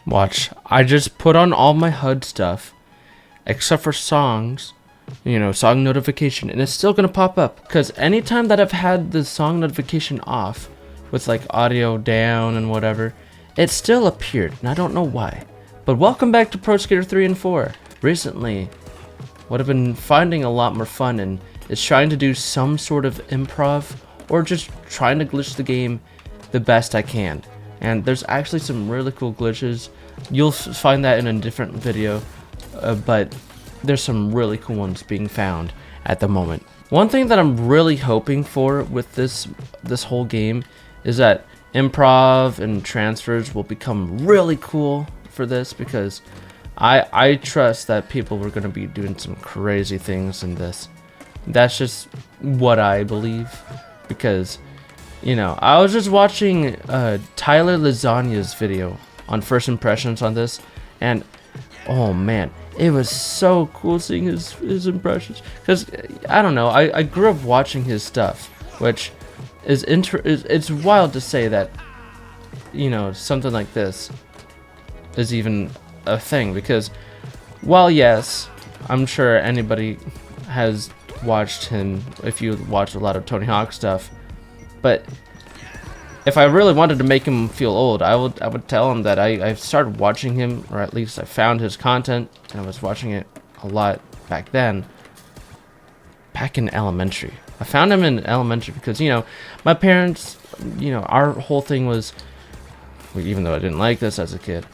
Watch. I just put on all my HUD stuff, except for songs, you know, song notification, and it's still gonna pop up. Because anytime that I've had the song notification off, with like audio down and whatever, it still appeared, and I don't know why. But welcome back to Pro Skater 3 and 4. Recently, what I've been finding a lot more fun in is trying to do some sort of improv, or just trying to glitch the game the best I can. And there's actually some really cool glitches. You'll find that in a different video, but there's some really cool ones being found at the moment. One thing that I'm really hoping for with this whole game is that improv and transfers will become really cool for this, because I trust that people are going to be doing some crazy things in this. That's just what I believe, because, you know, I was just watching Tyler Lasagna's video on first impressions on this, and oh man, it was so cool seeing his impressions, because I don't know, I grew up watching his stuff, which is it's wild to say that, you know, something like this is even a thing, because while yes, I'm sure anybody has watched him if you watch a lot of Tony Hawk stuff, but if I really wanted to make him feel old, I would tell him that I started watching him, or at least I found his content, and I was watching it a lot back then, back in elementary. I found him in elementary because, you know, my parents, you know, our whole thing was, even though I didn't like this as a kid,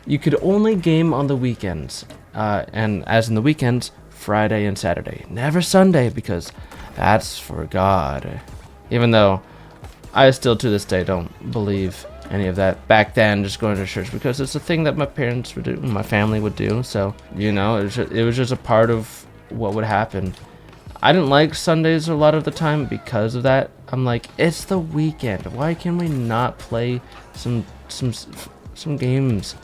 you could only game on the weekends, and as in the weekends, Friday and Saturday, never Sunday, because that's for God. Even though I still to this day don't believe any of that back then, just going to church, because it's a thing that my parents would do, my family would do. So, you know, it was just a part of what would happen. I didn't like Sundays a lot of the time because of that. I'm like, it's the weekend. Why can we not play some games?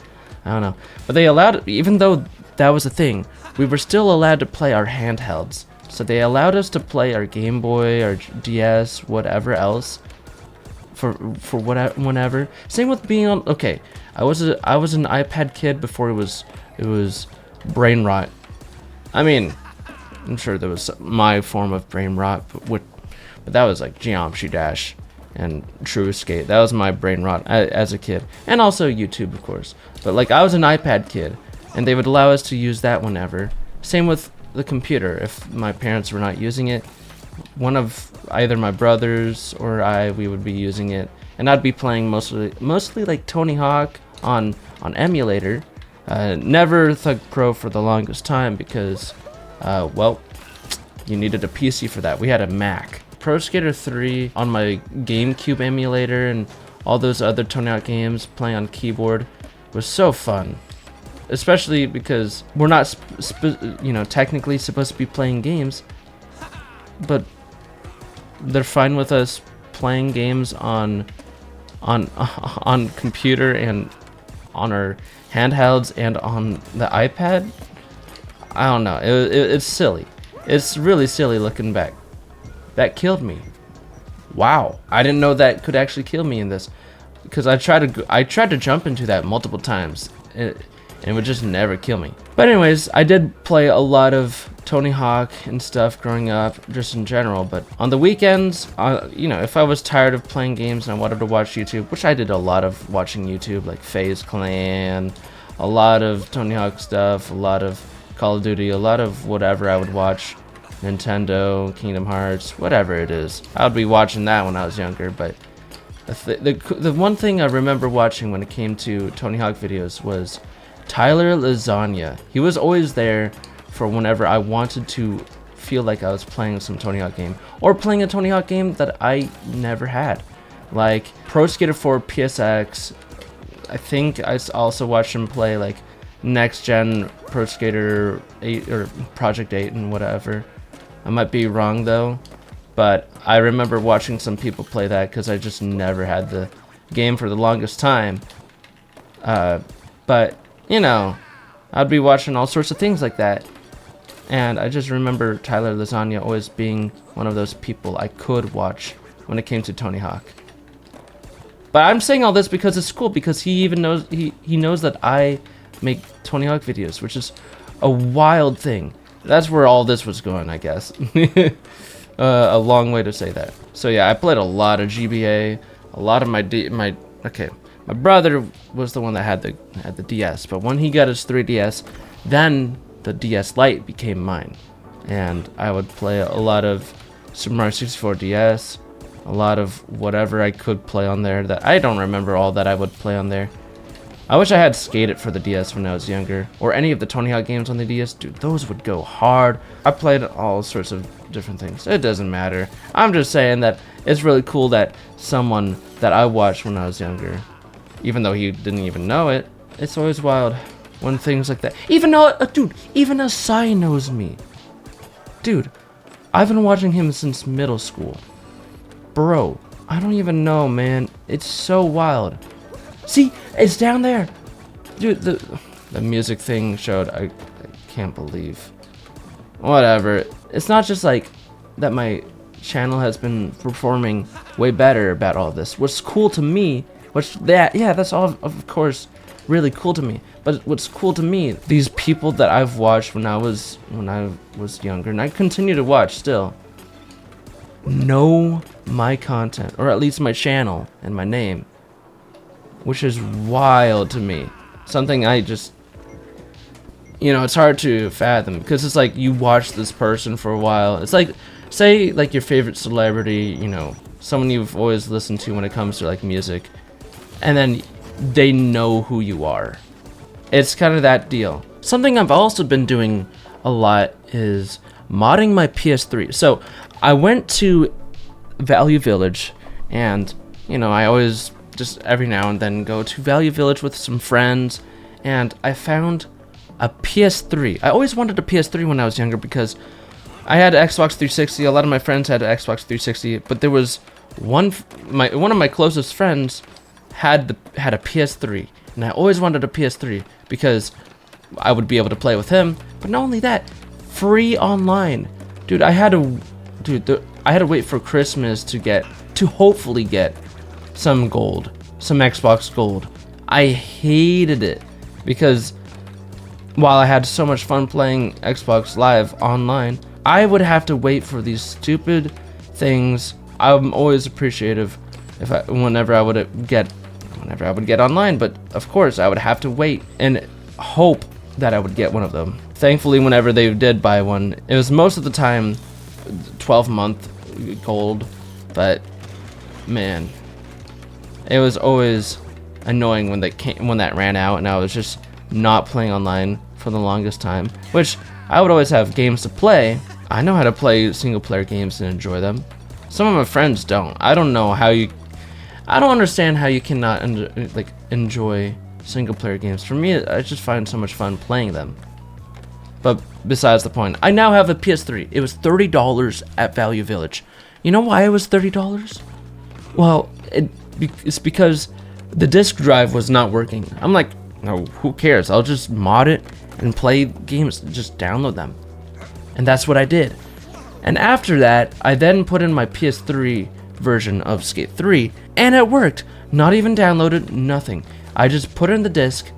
I don't know. But they allowed, even though that was a thing, we were still allowed to play our handhelds. So they allowed us to play our Game Boy, our DS, whatever else, for whenever. Same with being on. Okay, I was an iPad kid before it was brain rot. I mean, I'm sure there was my form of brain rot, but that was like Geometry Dash and True Skate. That was my brain rot as a kid, and also YouTube, of course. But like, I was an iPad kid, and they would allow us to use that whenever. Same with the computer. If my parents were not using it, one of either my brothers or we would be using it, and I'd be playing mostly like Tony Hawk on emulator. Never Thug Pro for the longest time, because well, you needed a PC for that. We had a Mac. Pro Skater 3 on my GameCube emulator and all those other Tony Hawk games playing on keyboard was so fun. Especially because we're not, you know, technically supposed to be playing games, but they're fine with us playing games on computer and on our handhelds and on the iPad. I don't know. It's silly. It's really silly looking back. That killed me. Wow. I didn't know that could actually kill me in this, because I tried to jump into that multiple times. And it would just never kill me. But anyways, I did play a lot of Tony Hawk and stuff growing up, just in general. But on the weekends, you know, if I was tired of playing games and I wanted to watch YouTube, which I did a lot of watching YouTube, like FaZe Clan, a lot of Tony Hawk stuff, a lot of Call of Duty, a lot of whatever I would watch, Nintendo, Kingdom Hearts, whatever it is. I would be watching that when I was younger. But the one thing I remember watching when it came to Tony Hawk videos was Tyler Lasagna. He was always there for whenever I wanted to feel like I was playing some Tony Hawk game, or playing a Tony Hawk game that I never had, like Pro Skater 4 PSX. I think I also watched him play like Next Gen Pro Skater 8 or Project 8 and whatever. I might be wrong though, but I remember watching some people play that because I just never had the game for the longest time. But you know, I'd be watching all sorts of things like that, and I just remember Tyler Lasagna always being one of those people I could watch when it came to Tony Hawk. But I'm saying all this because it's cool, because he even knows he knows that I make Tony Hawk videos, which is a wild thing. That's where all this was going, I guess. A long way to say that. So yeah, I played a lot of GBA, a lot of my brother was the one that had the DS, but when he got his 3DS, then the DS Lite became mine, and I would play a lot of Super Mario 64 DS, a lot of whatever I could play on there. That I don't remember all that I would play on there. I wish I had Skate It for the DS when I was younger, or any of the Tony Hawk games on the DS. Dude, those would go hard. I played all sorts of different things. It doesn't matter. I'm just saying that it's really cool that someone that I watched when I was younger, even though he didn't even know it, it's always wild when things like that. Even Asai knows me. Dude, I've been watching him since middle school. Bro, I don't even know, man. It's so wild. See, it's down there. Dude, the music thing showed. I can't believe. Whatever. It's not just like that my channel has been performing way better about all this. What's cool to me, that's all of course really cool to me. But what's cool to me, these people that I've watched when I was younger, and I continue to watch still, know my content, or at least my channel and my name, which is wild to me. Something I just, it's hard to fathom, because it's like you watch this person for a while. It's like, say like your favorite celebrity, someone you've always listened to when it comes to like music, and then they know who you are. It's kind of that deal. Something I've also been doing a lot is modding my PS3. So I went to Value Village, and I always just every now and then go to Value Village with some friends, and I found a PS3. I always wanted a PS3 when I was younger, because I had an Xbox 360. A lot of my friends had an Xbox 360, but there was one of my closest friends had a PS3, and I always wanted a PS3 because I would be able to play with him. But not only that, free online. Dude, I had to wait for Christmas to hopefully get some gold, some Xbox gold. I hated it, because while I had so much fun playing Xbox Live online, I would have to wait for these stupid things. I'm always appreciative whenever I would get online, but of course I would have to wait and hope that I would get one of them. Thankfully, whenever they did buy one, it was most of the time 12-month gold, but man, it was always annoying when that ran out, and I was just not playing online for the longest time, which I would always have games to play. I know how to play single player games and enjoy them. Some of my friends don't. I don't understand how you cannot enjoy single player games. For me, I just find so much fun playing them. But besides the point, I now have a PS3. It was $30 at Value Village. You know why it was $30? Well, it's because the disk drive was not working. I'm like, no, who cares? I'll just mod it and play games, just download them. And that's what I did. And after that, I then put in my PS3 version of Skate 3, and it worked. Not even downloaded, nothing. I just put in the disc,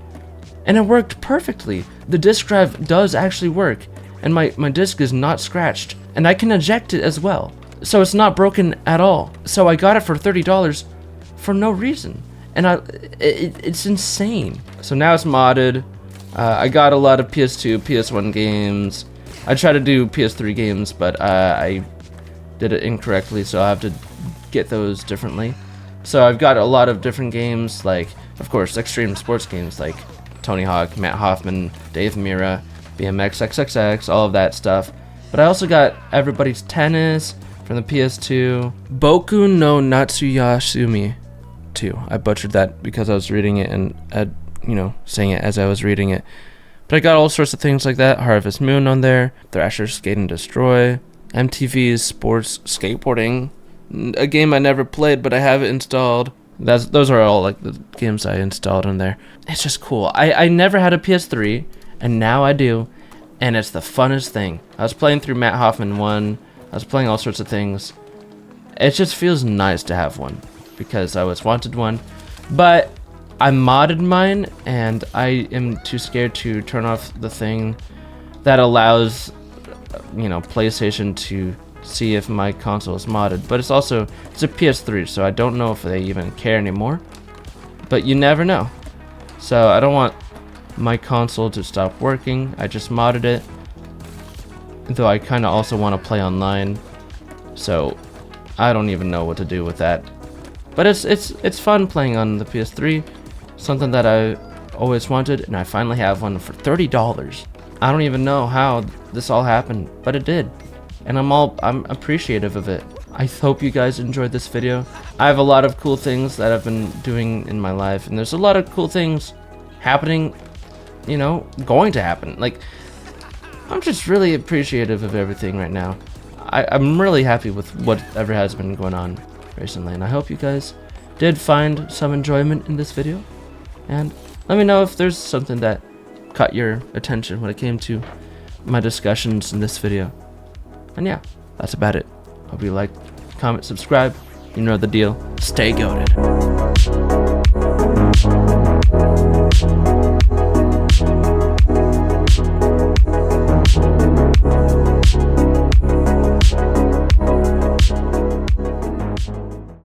and it worked perfectly. The disk drive does actually work, and my disc is not scratched, and I can eject it as well. So it's not broken at all. So I got it for $30 for no reason, and it's insane. So now it's modded. I got a lot of PS2, PS1 games. I tried to do PS3 games, but I did it incorrectly, so I have to get those differently. So I've got a lot of different games, like, of course, extreme sports games like Tony Hawk, Matt Hoffman, Dave Mirra, BMX XXX, all of that stuff. But I also got Everybody's Tennis from the PS2, Boku no Natsuyasumi 2. I butchered that because I was reading it and saying it as I was reading it. But I got all sorts of things like that. Harvest Moon on there, Thrasher Skate and Destroy, MTV's Sports Skateboarding, a game I never played but I have it installed. Those are all like the games I installed on there. It's just cool. I never had a PS3, and now I do, and it's the funnest thing. I was playing through Matt Hoffman 1. I was playing all sorts of things. It just feels nice to have one. because I always wanted one, but I modded mine and I am too scared to turn off the thing that allows, you know, PlayStation to see if my console is modded. But it's a PS3, so I don't know if they even care anymore, but you never know. So I don't want my console to stop working. I just modded it, though I kind of also want to play online, so I don't even know what to do with that. But it's fun playing on the PS3, something that I always wanted, and I finally have one for $30. I don't even know how this all happened, but it did, and I'm appreciative of it. I hope you guys enjoyed this video. I have a lot of cool things that I've been doing in my life, and there's a lot of cool things happening, you know, going to happen. Like, I'm just really appreciative of everything right now. I'm really happy with whatever has been going on recently, and I hope you guys did find some enjoyment in this video, and let me know if there's something that caught your attention when it came to my discussions in this video. And yeah, that's about it. Hope you like, comment, subscribe. You know the deal. Stay goated.